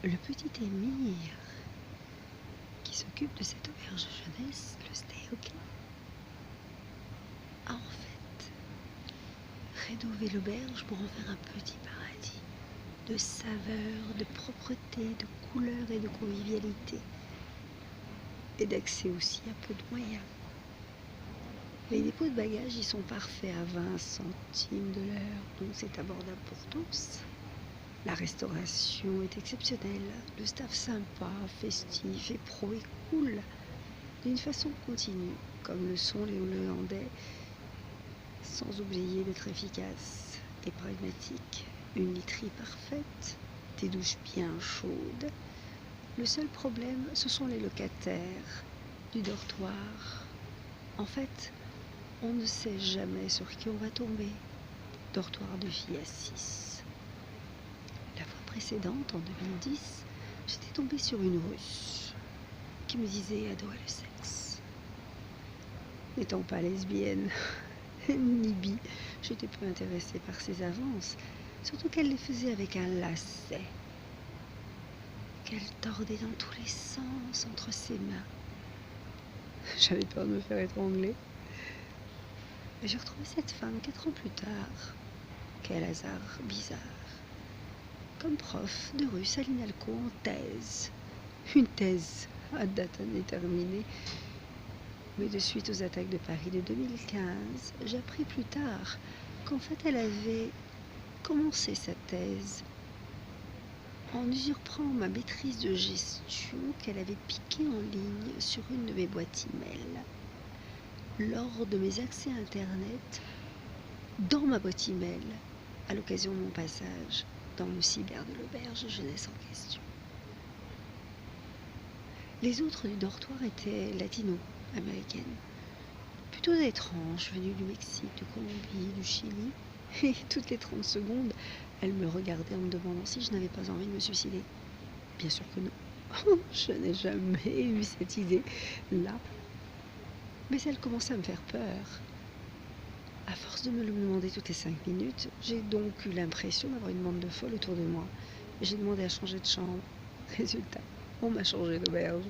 Le petit Émir, qui s'occupe de cette auberge jeunesse, le Stay OK, a en fait rénové l'auberge pour en faire un petit paradis de saveurs, de propreté, de couleurs et de convivialité, et d'accès aussi à peu de moyens. Les dépôts de bagages y sont parfaits à 20 centimes de l'heure, donc c'est abordable pour tous. La restauration est exceptionnelle, le staff sympa, festif et pro et cool, d'une façon continue, comme le sont les Hollandais, sans oublier d'être efficace et pragmatique. Une literie parfaite, des douches bien chaudes. Le seul problème, ce sont les locataires du dortoir. En fait, on ne sait jamais sur qui on va tomber. Dortoir de filles à 6. La fois précédente, en 2010, j'étais tombée sur une Russe qui me disait adorer le sexe. N'étant pas lesbienne ni bi, j'étais peu intéressée par ses avances, surtout qu'elle les faisait avec un lacet qu'elle tordait dans tous les sens entre ses mains. J'avais peur de me faire étrangler. J'ai retrouvé cette femme 4 ans plus tard. Quel hasard bizarre. Comme prof de russe à l'INALCO en thèse. Une thèse à date indéterminée. Mais de suite aux attaques de Paris de 2015, j'ai appris plus tard qu'en fait elle avait commencé sa thèse en usurpant ma maîtrise de gestion qu'elle avait piquée en ligne sur une de mes boîtes email. Lors de mes accès à Internet, dans ma boîte email, à l'occasion de mon passage dans le cyber de l'auberge jeunesse en question. Les autres du dortoir étaient latino-américaines, plutôt étranges, venues du Mexique, de Colombie, du Chili, et toutes les 30 secondes, elles me regardaient en me demandant si je n'avais pas envie de me suicider. Bien sûr que non, je n'ai jamais eu cette idée-là, mais elle commençait à me faire peur. À force de me le demander toutes les 5 minutes, j'ai donc eu l'impression d'avoir une bande de folles autour de moi. J'ai demandé à changer de chambre. Résultat, on m'a changé d'auberge.